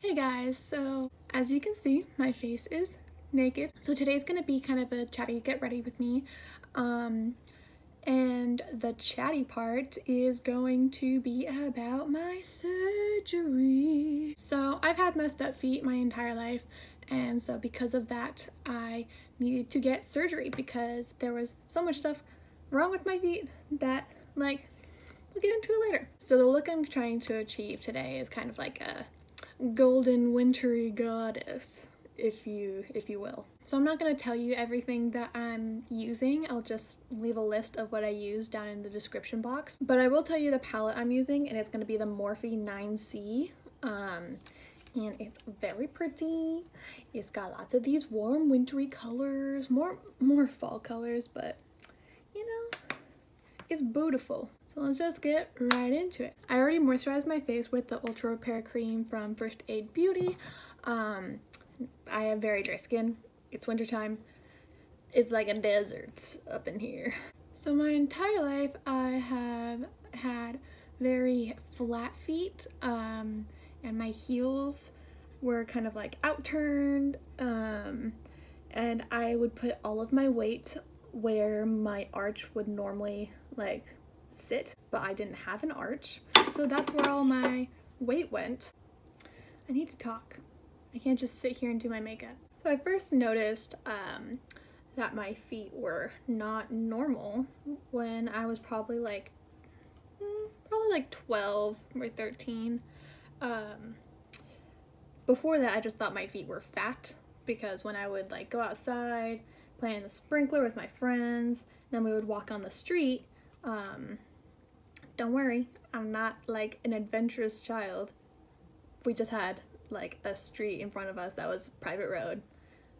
Hey guys, so as you can see, my face is naked. So today's gonna be kind of a chatty get ready with me. And the chatty part is going to be about my surgery. So I've had messed up feet my entire life, and so because of that, I needed to get surgery because there was so much stuff wrong with my feet that, like, we'll get into it later. So the look I'm trying to achieve today is kind of like a golden wintry goddess, if you will. So I'm not going to tell you everything that I'm using. I'll just leave a list of what I use down in the description box. But I will tell you the palette I'm using, and it's going to be the Morphe 9C. And it's very pretty. It's got lots of these warm wintry colors, more fall colors, but you know, it's beautiful. So let's just get right into it. I already moisturized my face with the Ultra Repair Cream from First Aid Beauty. I have very dry skin. It's wintertime. It's like a desert up in here. So my entire life I have had very flat feet, and my heels were kind of like outturned, and I would put all of my weight where my arch would normally like sit, but I didn't have an arch, so that's where all my weight went. I need to talk. I can't just sit here and do my makeup. So I first noticed that my feet were not normal when I was probably like 12 or 13. Before that, I just thought my feet were fat because when I would like go outside, play in the sprinkler with my friends, then we would walk on the street. Don't worry, I'm not like an adventurous child. We just had like a street in front of us that was private road.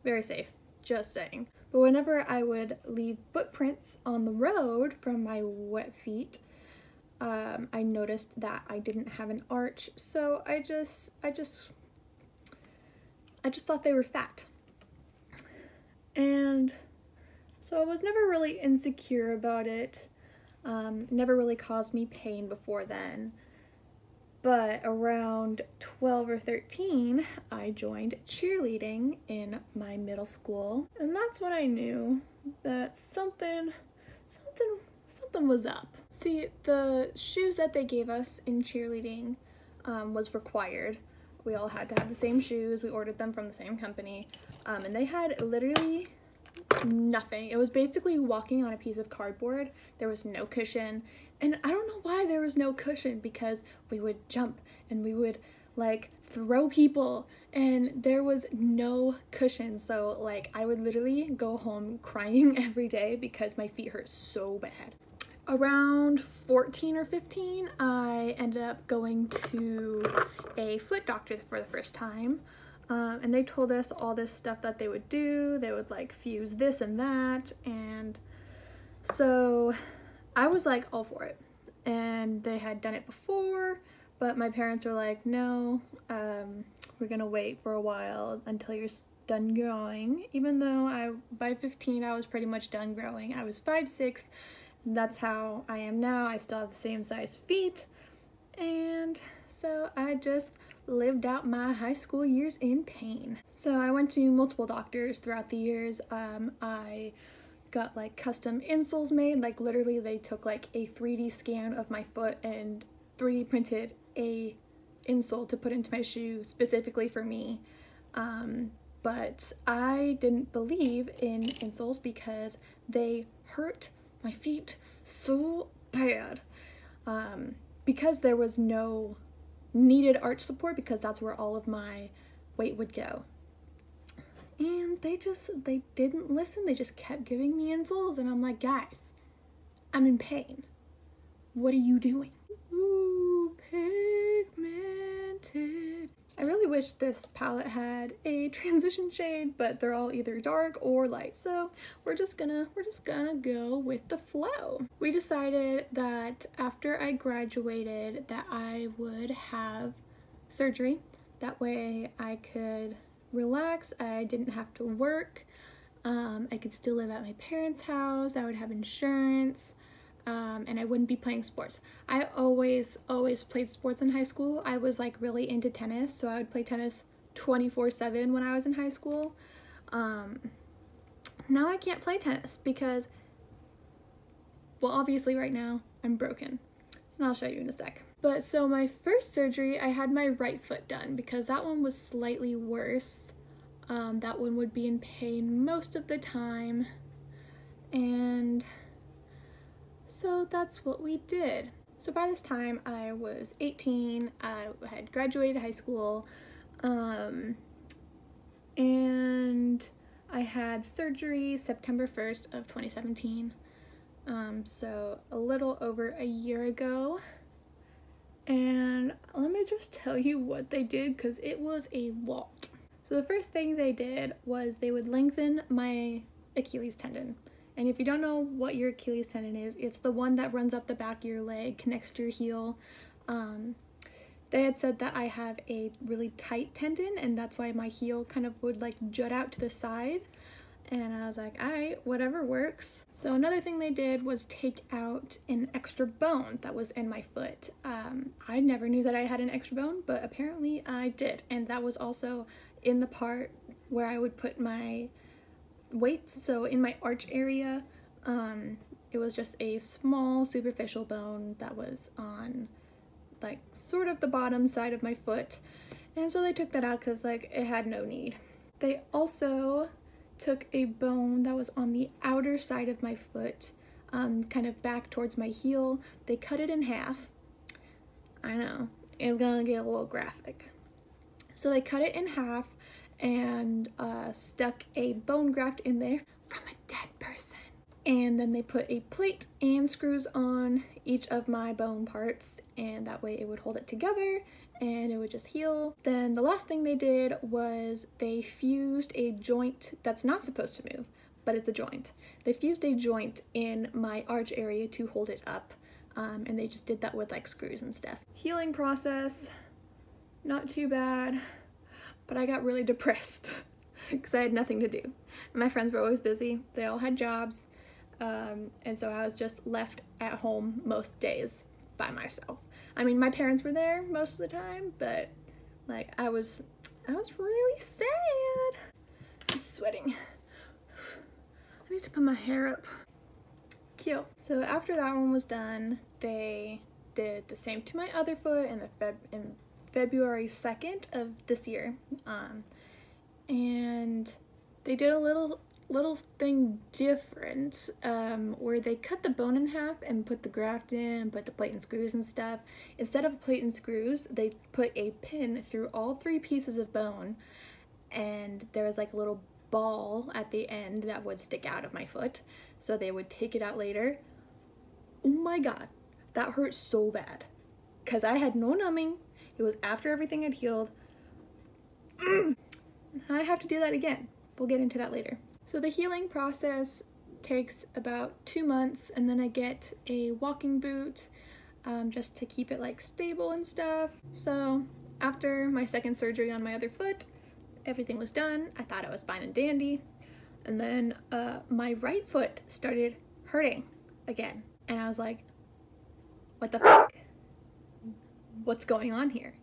Very safe, just saying. But whenever I would leave footprints on the road from my wet feet, I noticed that I didn't have an arch, so I just thought they were fat. And so I was never really insecure about it. Never really caused me pain before then. But around 12 or 13, I joined cheerleading in my middle school. And that's when I knew that something was up. See, the shoes that they gave us in cheerleading was required. We all had to have the same shoes. We ordered them from the same company. And they had literally nothing. It was basically walking on a piece of cardboard. There was no cushion, and I don't know why there was no cushion, because we would jump and we would like throw people and there was no cushion. So like I would literally go home crying every day because my feet hurt so bad. Around 14 or 15, I ended up going to a foot doctor for the first time. And they told us all this stuff that they would do. They would like fuse this and that, and so I was like all for it. And they had done it before, but my parents were like, no, we're gonna wait for a while until you're done growing. Even though by 15 I was pretty much done growing. I was 5'6", and that's how I am now. I still have the same size feet, and so I just lived out my high school years in pain. So I went to multiple doctors throughout the years. I got like custom insoles made. Like literally they took like a 3D scan of my foot and 3D printed a insole to put into my shoe specifically for me. But I didn't believe in insoles because they hurt my feet so bad. Because there was no needed arch support, because that's where all of my weight would go. And they didn't listen. They just kept giving me insoles, and I'm like, guys, I'm in pain. What are you doing? Ooh, pigmented. I really wish this palette had a transition shade, but they're all either dark or light, so we're just gonna go with the flow. We decided that after I graduated that I would have surgery. That way I could relax, I didn't have to work, I could still live at my parents' house, I would have insurance, and I wouldn't be playing sports. I always played sports in high school. I was like really into tennis, so I would play tennis 24/7 when I was in high school. Now I can't play tennis because, well, obviously right now I'm broken, and I'll show you in a sec. But so my first surgery, I had my right foot done because that one was slightly worse. That one would be in pain most of the time, and so that's what we did. So by this time I was 18, I had graduated high school, and I had surgery September 1st of 2017, so a little over a year ago. And let me just tell you what they did, because it was a lot. So the first thing they did was they would lengthen my Achilles tendon. And if you don't know what your Achilles tendon is, it's the one that runs up the back of your leg, connects to your heel. They had said that I have a really tight tendon, and that's why my heel kind of would like jut out to the side. And I was like, alright, whatever works. So another thing they did was take out an extra bone that was in my foot. I never knew that I had an extra bone, but apparently I did. And that was also in the part where I would put my weights. So in my arch area, it was just a small superficial bone that was on like sort of the bottom side of my foot. And so they took that out because like it had no need. They also took a bone that was on the outer side of my foot, kind of back towards my heel. They cut it in half. I know, it's gonna get a little graphic. So they cut it in half and stuck a bone graft in there from a dead person. And then they put a plate and screws on each of my bone parts, and that way it would hold it together and it would just heal. Then the last thing they did was they fused a joint that's not supposed to move, but it's a joint. They fused a joint in my arch area to hold it up, and they just did that with like screws and stuff. Healing process, not too bad, but I got really depressed because I had nothing to do. My friends were always busy, they all had jobs, and so I was just left at home most days by myself. I mean, my parents were there most of the time, but like I was really sad. I'm sweating. I need to put my hair up. Cute. So after that one was done, they did the same to my other foot in February 2nd of this year, and they did a little thing different, where they cut the bone in half and put the graft in, put the plate and screws and stuff. Instead of plate and screws, they put a pin through all 3 pieces of bone, and there was like a little ball at the end that would stick out of my foot, so they would take it out later. Oh my god, that hurt so bad, because I had no numbing. It was after everything had healed. I have to do that again. We'll get into that later. So the healing process takes about 2 months, and then I get a walking boot just to keep it like stable and stuff. So after my second surgery on my other foot, everything was done. I thought I was fine and dandy. And then my right foot started hurting again. And I was like, what the fuck? What's going on here?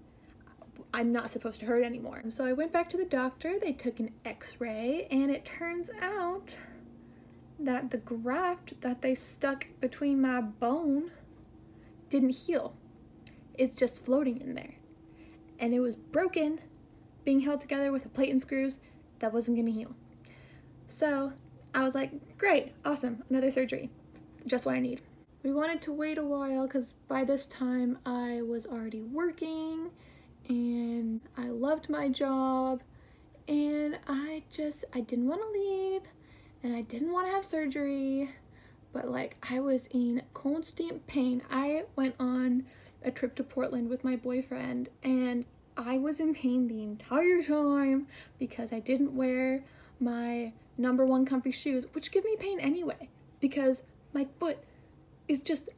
I'm not supposed to hurt anymore. So I went back to the doctor, they took an x-ray, and it turns out that the graft that they stuck between my bone didn't heal. It's just floating in there. And it was broken, being held together with a plate and screws that wasn't gonna heal. So I was like, great, awesome, another surgery, just what I need. We wanted to wait a while because by this time I was already working and I loved my job, and I didn't want to leave, and I didn't want to have surgery, but like I was in constant pain. I went on a trip to Portland with my boyfriend, and I was in pain the entire time because I didn't wear my #1 comfy shoes, which give me pain anyway because my foot is just...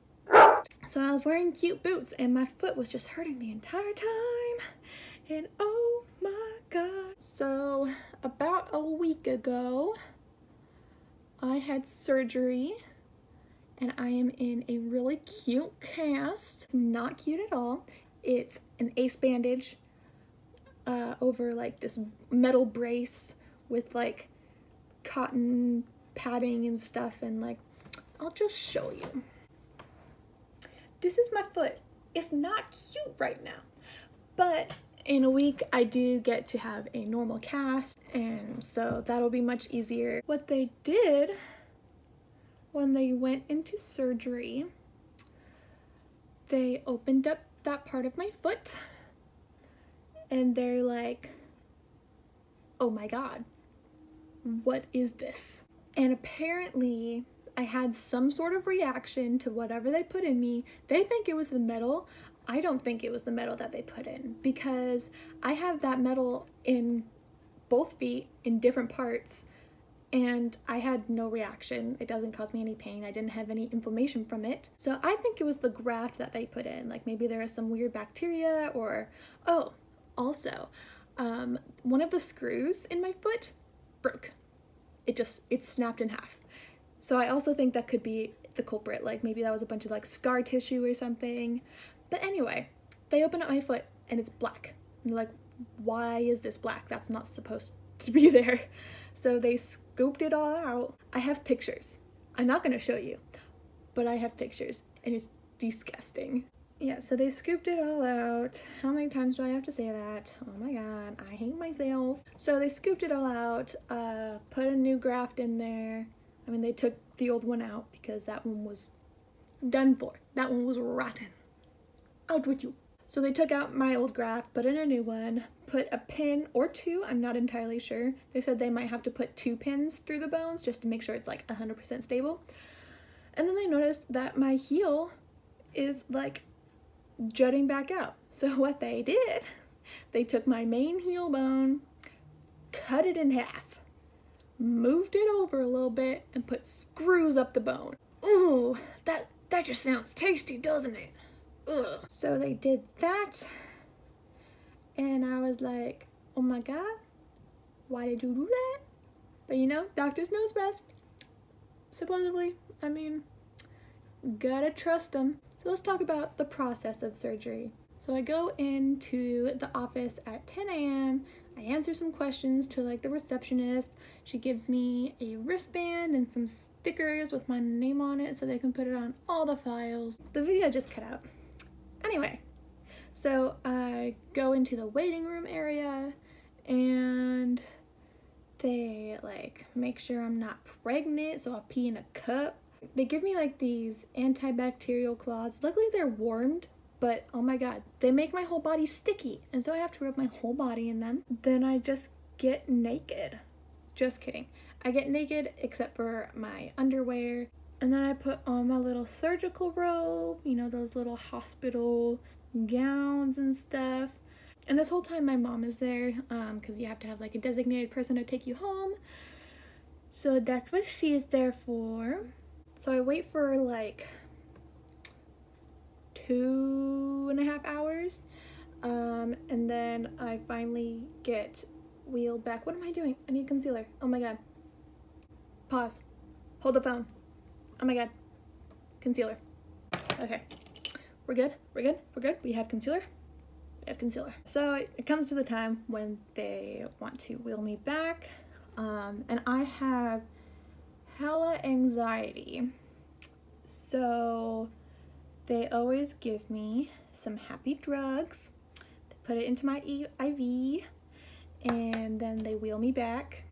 So I was wearing cute boots and my foot was just hurting the entire time, and oh my god. So about a week ago I had surgery, and I am in a really cute cast. It's not cute at all. It's an ace bandage over like this metal brace with like cotton padding and stuff, and like I'll just show you. This is my foot. It's not cute right now, but in a week I do get to have a normal cast, and so that'll be much easier. What they did when they went into surgery, they opened up that part of my foot and they're like, oh my god, what is this? And apparently I had some sort of reaction to whatever they put in me. They think it was the metal. I don't think it was the metal that they put in, because I have that metal in both feet in different parts, and I had no reaction. It doesn't cause me any pain. I didn't have any inflammation from it. So I think it was the graft that they put in. Like maybe there was some weird bacteria, or, oh, also, one of the screws in my foot broke. It snapped in half. So I also think that could be the culprit. Like maybe that was a bunch of like scar tissue or something. But anyway, they open up my foot and it's black. And they're like, why is this black? That's not supposed to be there. So they scooped it all out. I have pictures. I'm not gonna show you, but I have pictures and it's disgusting. Yeah, so they scooped it all out. How many times do I have to say that? Oh my god, I hate myself. So they scooped it all out, put a new graft in there. I mean, they took the old one out because that one was done for. That one was rotten. Out with you. So they took out my old graft, put in a new one, put a pin or two, I'm not entirely sure. They said they might have to put 2 pins through the bones just to make sure it's like 100% stable. And then they noticed that my heel is like jutting back out. So what they did, they took my main heel bone, cut it in half, moved it over a little bit, and put screws up the bone. Ooh, that just sounds tasty, doesn't it? Ugh. So they did that, and I was like, oh my god, why did you do that? But you know, doctors knows best, supposedly. I mean, gotta trust them. So let's talk about the process of surgery. So I go into the office at 10 a.m. I answer some questions to like the receptionist. She gives me a wristband and some stickers with my name on it so they can put it on all the files. The video just cut out. Anyway, so I go into the waiting room area and they like make sure I'm not pregnant, so I pee in a cup. They give me like these antibacterial cloths. Luckily they're warmed, but oh my god, they make my whole body sticky, and so I have to rub my whole body in them. Then I just get naked. Just kidding. I get naked except for my underwear. And then I put on my little surgical robe, you know, those little hospital gowns and stuff. And this whole time my mom is there, because you have to have like a designated person to take you home. So that's what she's there for. So I wait for like 2.5 hours. And then I finally get wheeled back. What am I doing? I need concealer. Oh my god. Pause. Hold the phone. Oh my god. Concealer. Okay. We're good. We're good. We're good. We have concealer. We have concealer. So it comes to the time when they want to wheel me back. And I have hella anxiety. So they always give me some happy drugs. They put it into my IV. And then they wheel me back.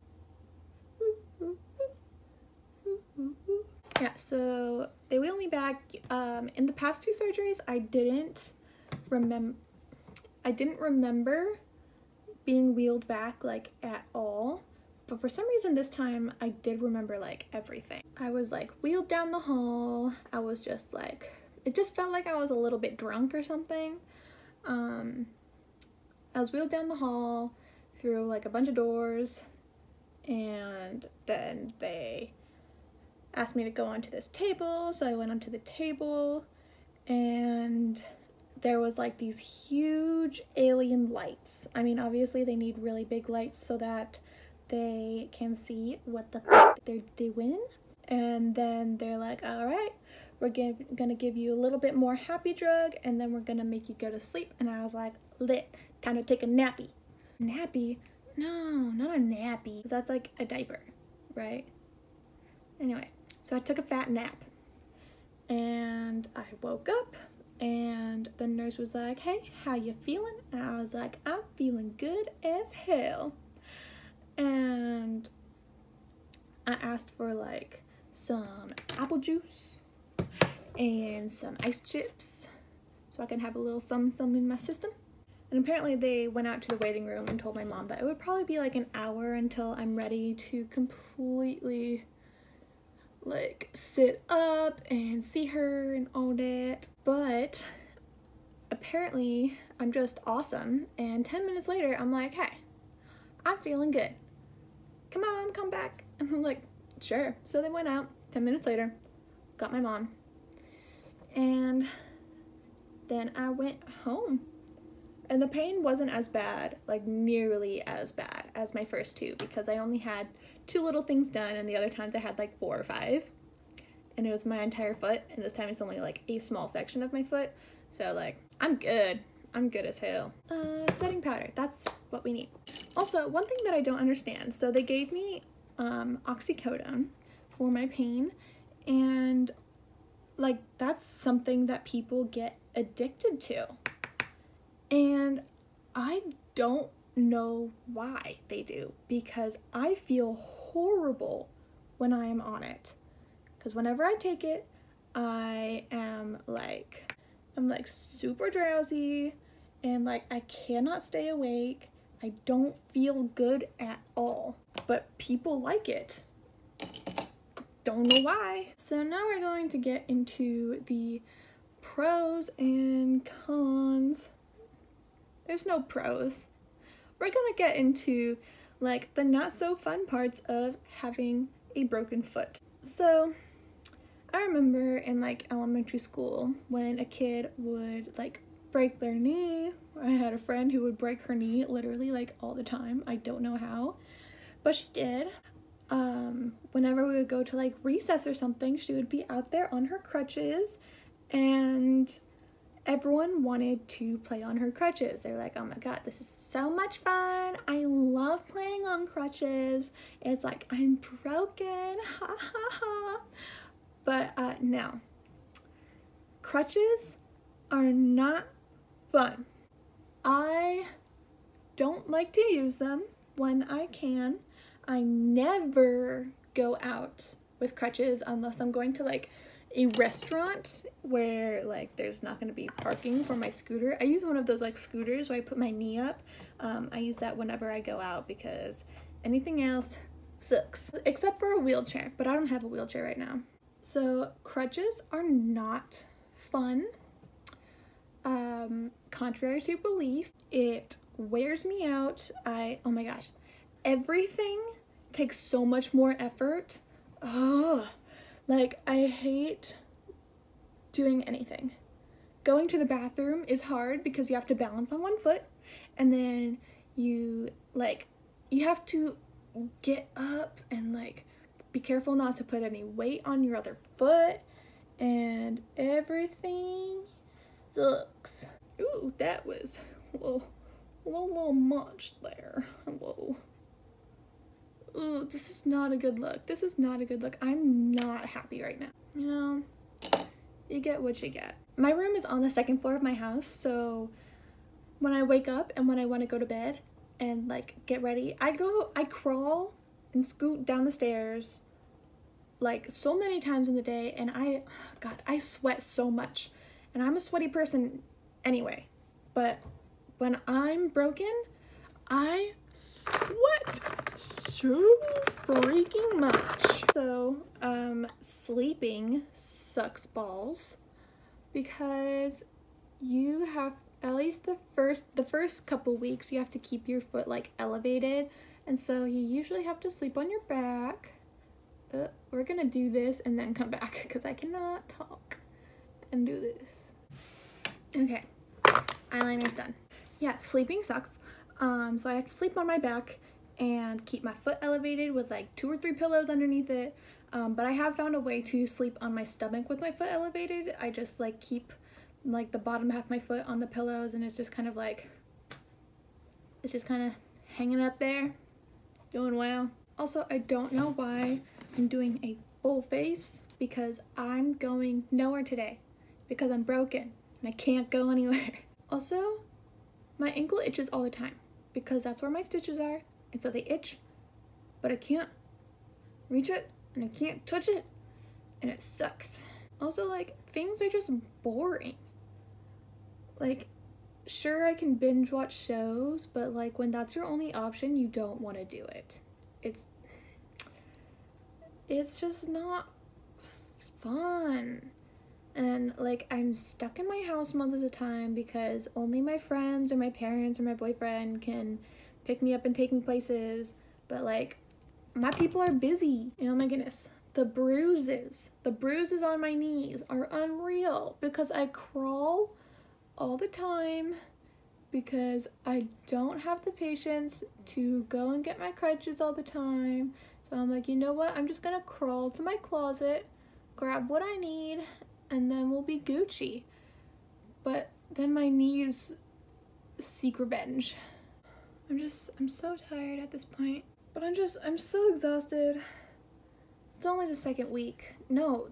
Yeah, so they wheel me back. In the past 2 surgeries, I didn't remember being wheeled back like at all. But for some reason this time I did remember like everything. I was like wheeled down the hall. I was just like, it just felt like I was a little bit drunk or something. I was wheeled down the hall through like a bunch of doors, and then they asked me to go onto this table, so I went onto the table, and there was like these huge alien lights. I mean, obviously they need really big lights so that they can see what the fuck they're doing. And then they're like, all right, we're gonna give you a little bit more happy drug, and then we're gonna make you go to sleep. And I was like, lit, time to take a nappy. Nappy? No, not a nappy, 'cause that's like a diaper, right? Anyway, so I took a fat nap, and I woke up, and the nurse was like, hey, how you feeling? And I was like, I'm feeling good as hell. And I asked for like some apple juice and some ice chips so I can have a little some in my system. And apparently they went out to the waiting room and told my mom that it would probably be like an hour until I'm ready to completely like sit up and see her and all that. But apparently I'm just awesome, and 10 minutes later I'm like, hey, I'm feeling good. Come on, come back. And I'm like, sure. So they went out. 10 minutes later, got my mom, and then I went home. And the pain wasn't as bad, like nearly as bad as my first two, because I only had 2 little things done, and the other times I had like 4 or 5. And it was my entire foot, and this time it's only like a small section of my foot. So like, I'm good. I'm good as hell. Setting powder, that's what we need. Also, one thing that I don't understand, so they gave me oxycodone for my pain, and like that's something that people get addicted to. And I don't know why they do, because I feel horrible when I am on it. Because whenever I take it, I'm like super drowsy, and like I cannot stay awake. I don't feel good at all, but people like it. Don't know why. So now we're going to get into the pros and cons. There's no pros. We're gonna get into like the not so fun parts of having a broken foot. So I remember in like elementary school when a kid would like break their knee. I had a friend who would break her knee literally like all the time. I don't know how, but she did. Whenever we would go to like recess or something, she would be out there on her crutches, and everyone wanted to play on her crutches. They're like, oh my god, this is so much fun. I love playing on crutches. It's like, I'm broken, ha ha ha. But no, crutches are not fun. I don't like to use them when I can. I never go out with crutches unless I'm going to like a restaurant where like there's not going to be parking for my scooter. I use one of those like scooters where I put my knee up. I use that whenever I go out because anything else sucks. Except for a wheelchair, but I don't have a wheelchair right now. So crutches are not fun. Contrary to belief, it wears me out. Oh my gosh, everything takes so much more effort. Ugh. Like, I hate doing anything. Going to the bathroom is hard because you have to balance on one foot, and then you have to get up and like be careful not to put any weight on your other foot, and everything sucks. Ooh, that was a little much there. Hello. Ooh, this is not a good look. This is not a good look. I'm not happy right now. You know, you get what you get. My room is on the 2nd floor of my house, so when I wake up and when I want to go to bed and like get ready, I crawl and scoot down the stairs like so many times in the day, and I sweat so much, and I'm a sweaty person anyway, but when I'm broken, I sweat so freaking much. So sleeping sucks balls because you have, at least the first couple weeks, you have to keep your foot like elevated, and so you usually have to sleep on your back. We're gonna do this and then come back because I cannot talk and do this. Okay, eyeliner's done. Yeah, sleeping sucks. So I have to sleep on my back and keep my foot elevated with like 2 or 3 pillows underneath it. But I have found a way to sleep on my stomach with my foot elevated. I just like keep like the bottom half of my foot on the pillows, and it's just kind of like, it's just kind of hanging up there, doing well. Also, I don't know why I'm doing a full face, because I'm going nowhere today because I'm broken and I can't go anywhere. Also, my ankle itches all the time because that's where my stitches are, and so they itch, but I can't reach it and I can't touch it, and it sucks. Also, like, things are just boring. Like, sure, I can binge watch shows, but like when that's your only option, you don't want to do it. It's just not fun. And like, I'm stuck in my house most of the time because only my friends or my parents or my boyfriend can pick me up and take me places, but like, my people are busy. And oh my goodness, the bruises on my knees are unreal because I crawl all the time because I don't have the patience to go and get my crutches all the time. So I'm like, you know what? I'm just gonna crawl to my closet, grab what I need, and then we'll be Gucci. But then my knees seek revenge. I'm so tired at this point. But I'm so exhausted. It's only the second week. No,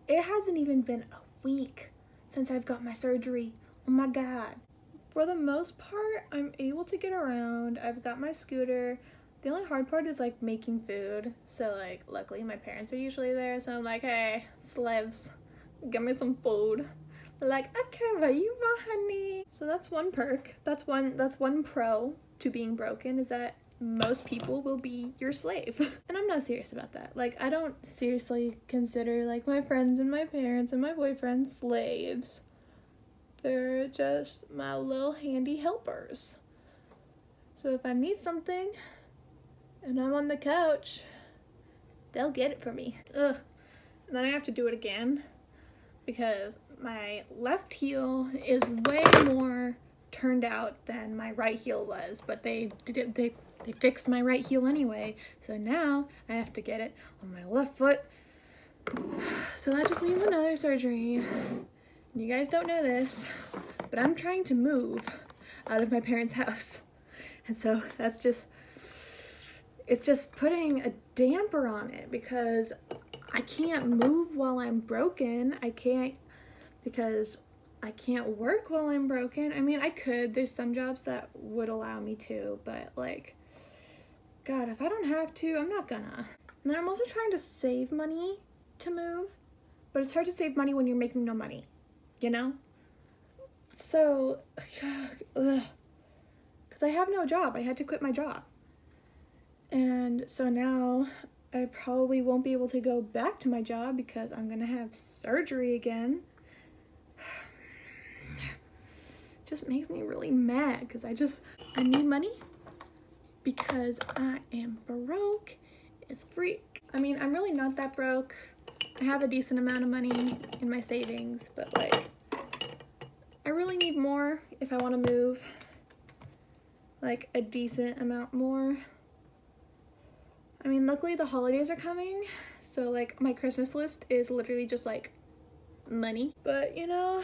it hasn't even been a week since I've got my surgery. Oh my God. For the most part, I'm able to get around. I've got my scooter. The only hard part is like making food. So like, luckily my parents are usually there. So I'm like, hey, slaves, give me some food. They're like, okay, but you want, honey. So that's one perk. That's one pro to being broken, is that most people will be your slave. And I'm not serious about that. Like, I don't seriously consider like my friends and my parents and my boyfriend slaves. They're just my little handy helpers. So if I need something and I'm on the couch, they'll get it for me. Ugh. And then I have to do it again because my left heel is way more turned out than my right heel was, but they fixed my right heel anyway, so now I have to get it on my left foot. So that just means another surgery. You guys don't know this, but I'm trying to move out of my parents' house, and so that's just, it's just putting a damper on it because I can't move while I'm broken. I can't, because I can't work while I'm broken. I mean, I could. There's some jobs that would allow me to, but like, God, if I don't have to, I'm not gonna. And then I'm also trying to save money to move, but it's hard to save money when you're making no money, you know? So, because I have no job. I had to quit my job. And so now I probably won't be able to go back to my job because I'm gonna have surgery again. Just makes me really mad because I need money because I am broke as freak. I mean, I'm really not that broke. I have a decent amount of money in my savings, but like, I really need more if I want to move, like a decent amount more. I mean, luckily the holidays are coming, so like my Christmas list is literally just like money. But you know,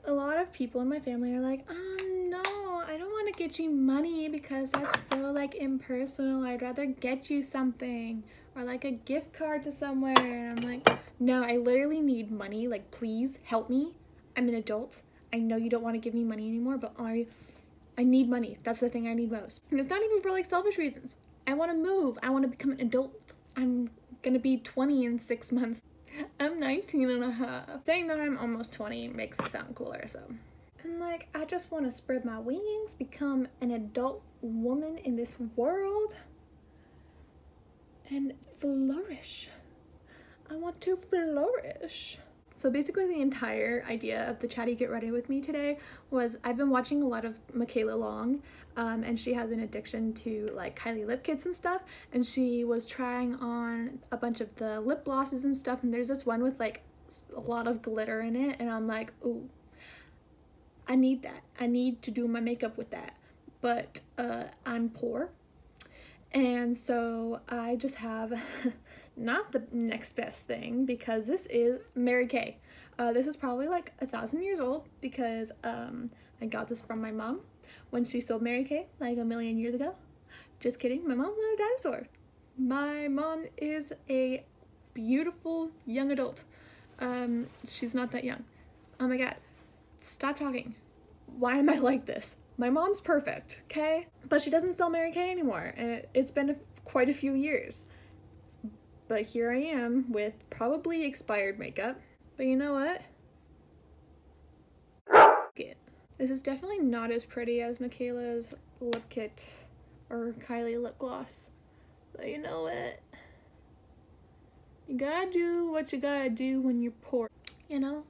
a lot of people in my family are like, no, I don't want to get you money because that's so like impersonal. I'd rather get you something or like a gift card to somewhere. And I'm like, no, I literally need money. Like, please help me. I'm an adult. I know you don't want to give me money anymore, but I need money. That's the thing I need most. And it's not even for like selfish reasons. I want to move. I want to become an adult. I'm gonna be 20 in 6 months. I'm 19 and a half. Saying that I'm almost 20 makes it sound cooler, so. And like, I just want to spread my wings, become an adult woman in this world, and flourish. I want to flourish. So basically the entire idea of the Chatty Get Ready With Me today was I've been watching a lot of Michaela Long, and she has an addiction to like Kylie lip kits and stuff, and she was trying on a bunch of the lip glosses and stuff, and there's this one with like a lot of glitter in it, and I'm like, ooh, I need that. I need to do my makeup with that, but I'm poor And so I just have not the next best thing, because this is Mary Kay. This is probably like 1,000 years old, because I got this from my mom when she sold Mary Kay like 1,000,000 years ago. Just kidding, my mom's not a dinosaur. My mom is a beautiful young adult. She's not that young. Oh my god, stop talking. Why am I like this? My mom's perfect, okay? But she doesn't sell Mary Kay anymore, and it's been quite a few years. But here I am with probably expired makeup. But you know what? This is definitely not as pretty as Michaela's lip kit or Kylie lip gloss. But you know what? You gotta do what you gotta do when you're poor, you know?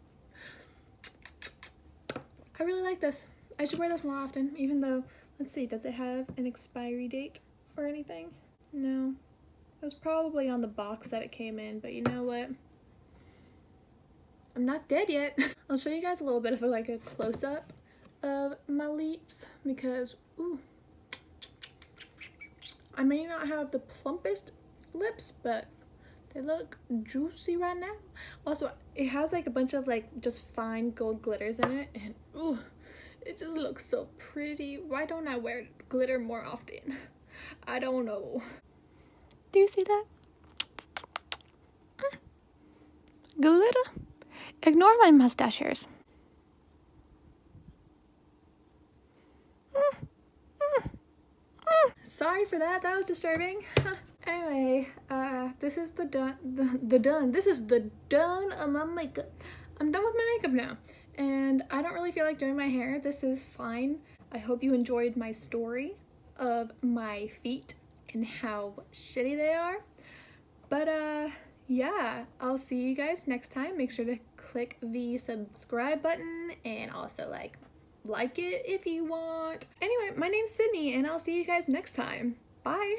I really like this. I should wear this more often, even though, let's see, does it have an expiry date or anything? No. It was probably on the box that it came in, but you know what? I'm not dead yet. I'll show you guys a little bit of a close-up of my lips, because, ooh, I may not have the plumpest lips, but they look juicy right now. Also, it has like a bunch of just fine gold glitters in it, and ooh, it just looks so pretty. Why don't I wear glitter more often? I don't know. Do you see that? Glitter? Ignore my mustache hairs. Sorry for that. That was disturbing. Anyway, this is the done of my makeup. I'm done with my makeup now, and I don't really feel like doing my hair. This is fine. I hope you enjoyed my story of my feet and how shitty they are. But yeah, I'll see you guys next time. Make sure to click the subscribe button, and also like it if you want. Anyway, my name's Sydney, and I'll see you guys next time. Bye.